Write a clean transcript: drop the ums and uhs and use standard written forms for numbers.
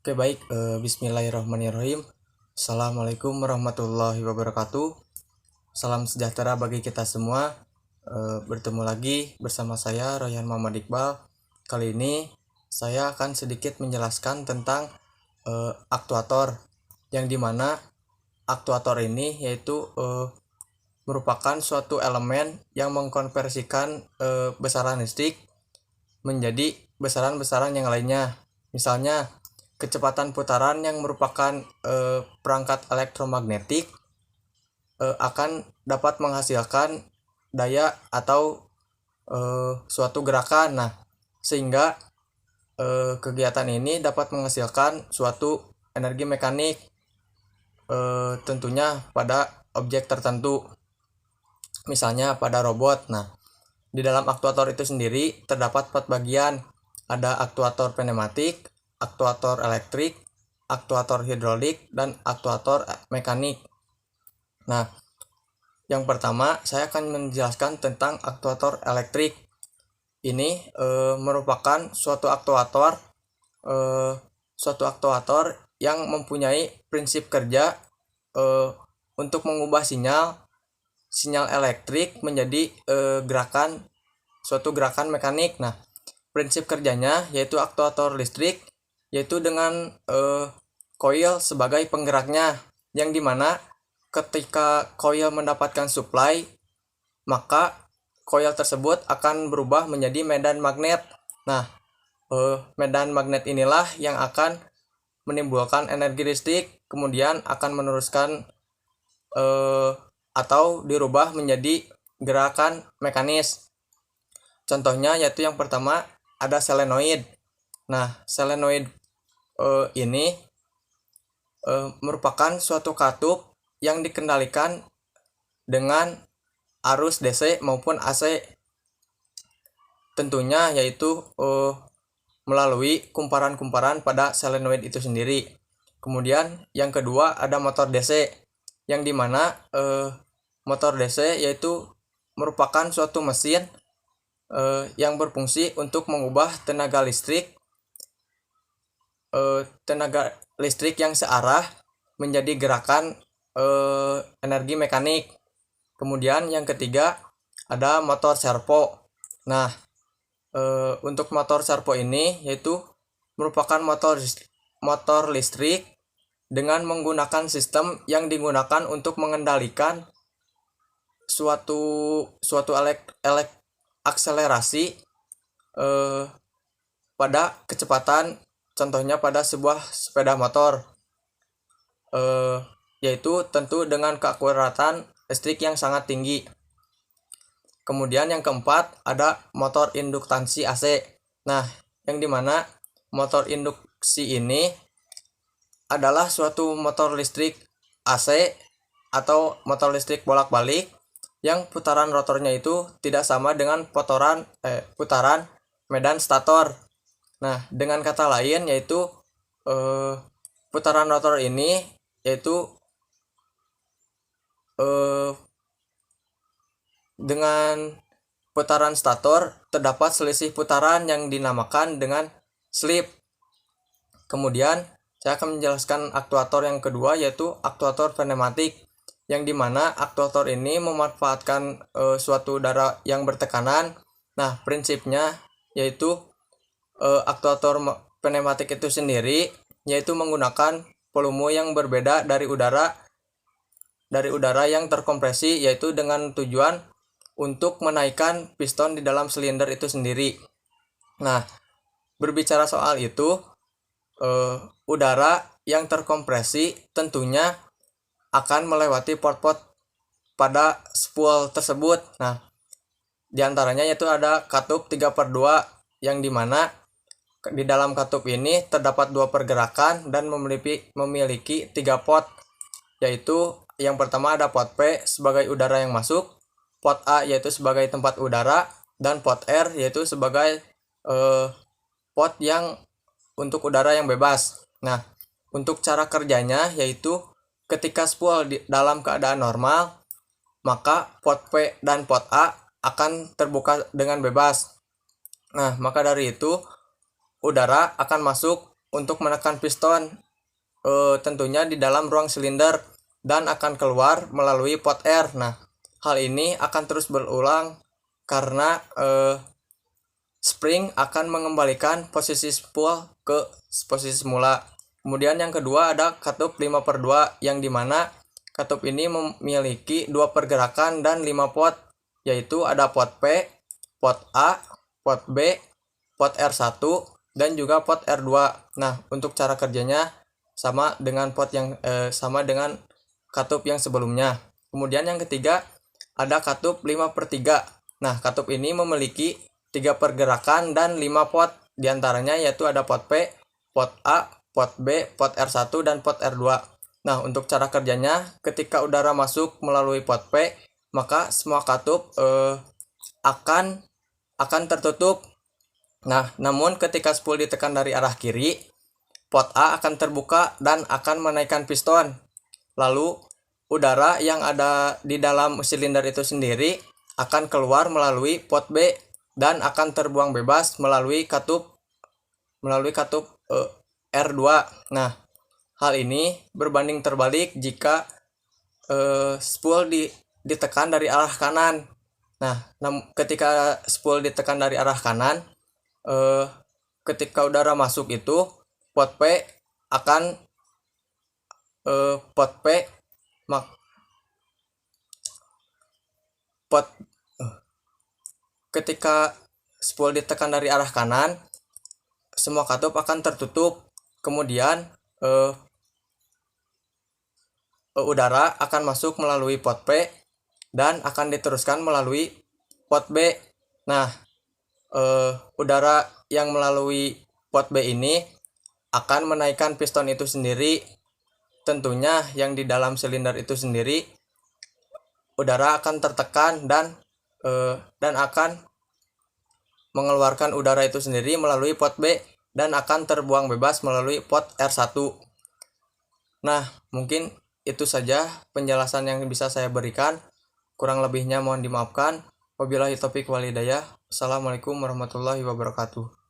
Oke baik, Bismillahirrahmanirrahim. Assalamualaikum warahmatullahi wabarakatuh. Salam sejahtera bagi kita semua. Bertemu lagi bersama saya Royan Muhammad Iqbal. Kali ini saya akan sedikit menjelaskan tentang aktuator, yang dimana aktuator ini yaitu merupakan suatu elemen yang mengkonversikan besaran listrik menjadi besaran-besaran yang lainnya. Misalnya kecepatan putaran yang merupakan perangkat elektromagnetik akan dapat menghasilkan daya atau suatu gerakan. Nah, sehingga kegiatan ini dapat menghasilkan suatu energi mekanik, tentunya pada objek tertentu, misalnya pada robot. Nah, di dalam aktuator itu sendiri terdapat 4 bagian. Ada aktuator pneumatik, aktuator elektrik, aktuator hidrolik, dan aktuator mekanik. Nah, yang pertama saya akan menjelaskan tentang aktuator elektrik. Ini merupakan suatu aktuator yang mempunyai prinsip kerja untuk mengubah sinyal elektrik menjadi suatu gerakan mekanik. Nah, prinsip kerjanya yaitu aktuator listrik yaitu dengan koil sebagai penggeraknya, yang dimana ketika koil mendapatkan supply, maka koil tersebut akan berubah menjadi medan magnet. Nah, medan magnet inilah yang akan menimbulkan energi listrik, kemudian akan meneruskan atau dirubah menjadi gerakan mekanis. Contohnya yaitu yang pertama ada solenoid. Nah, solenoid ini merupakan suatu katup yang dikendalikan dengan arus DC maupun AC. Tentunya yaitu melalui kumparan-kumparan pada solenoid itu sendiri. Kemudian yang kedua ada motor DC, yang dimana motor DC yaitu merupakan suatu mesin yang berfungsi untuk mengubah tenaga listrik yang searah menjadi gerakan energi mekanik. Kemudian yang ketiga ada motor servo. Nah, untuk motor servo ini yaitu merupakan motor listrik dengan menggunakan sistem yang digunakan untuk mengendalikan suatu akselerasi pada kecepatan, contohnya pada sebuah sepeda motor, yaitu tentu dengan keakuratan listrik yang sangat tinggi. Kemudian yang keempat ada motor induktansi AC. Nah, yang dimana motor induksi ini adalah suatu motor listrik AC atau motor listrik bolak-balik yang putaran rotornya itu tidak sama dengan putaran medan stator. Nah, dengan kata lain yaitu putaran rotor ini yaitu dengan putaran stator terdapat selisih putaran yang dinamakan dengan slip. Kemudian saya akan menjelaskan aktuator yang kedua yaitu aktuator pneumatik, yang dimana aktuator ini memanfaatkan suatu udara yang bertekanan. Nah, prinsipnya yaitu aktuator pneumatik itu sendiri yaitu menggunakan volume yang berbeda dari udara yang terkompresi, yaitu dengan tujuan untuk menaikkan piston di dalam silinder itu sendiri. Nah, berbicara soal itu, udara yang terkompresi tentunya akan melewati port-port pada spool tersebut. Nah, diantaranya yaitu ada katup 3/2, yang dimana di dalam katup ini terdapat 2 pergerakan dan memiliki 3 pot, yaitu yang pertama ada pot P sebagai udara yang masuk, pot A yaitu sebagai tempat udara, dan pot R yaitu sebagai pot yang untuk udara yang bebas. Nah, untuk cara kerjanya yaitu ketika spool dalam keadaan normal, maka pot P dan pot A akan terbuka dengan bebas. Nah, maka dari itu udara akan masuk untuk menekan piston tentunya di dalam ruang silinder dan akan keluar melalui pot air. Nah, hal ini akan terus berulang karena spring akan mengembalikan posisi spool ke posisi semula. Kemudian yang kedua ada katup 5/2 yang dimana katup ini memiliki 2 pergerakan dan 5 pot, yaitu ada pot P, pot A, pot B, pot R1, dan juga pot R2. Nah, untuk cara kerjanya sama dengan sama dengan katup yang sebelumnya. Kemudian yang ketiga ada katup 5/3. Nah, katup ini memiliki 3 pergerakan dan 5 pot, diantaranya yaitu ada pot P, pot A, pot B, pot R1, dan pot R2. Nah, untuk cara kerjanya, ketika udara masuk melalui pot P, maka semua katup akan tertutup. Nah, namun ketika spool ditekan dari arah kiri, pot A akan terbuka dan akan menaikkan piston. Lalu, udara yang ada di dalam silinder itu sendiri akan keluar melalui pot B dan akan terbuang bebas melalui katup R2. Nah, hal ini berbanding terbalik jika spool ditekan dari arah kanan. Nah, ketika spool ditekan dari arah kanan, ketika udara masuk itu pot P akan pot P mak pot ketika spool ditekan dari arah kanan, semua katup akan tertutup. Kemudian udara akan masuk melalui pot P dan akan diteruskan melalui pot B. Nah, udara yang melalui pot B ini akan menaikkan piston itu sendiri. Tentunya yang di dalam silinder itu sendiri udara akan tertekan dan akan mengeluarkan udara itu sendiri melalui pot B dan akan terbuang bebas melalui pot R1. Nah, mungkin itu saja penjelasan yang bisa saya berikan. Kurang lebihnya mohon dimaafkan. Wabillahi taufiq wal hidayah. Assalamualaikum warahmatullahi wabarakatuh.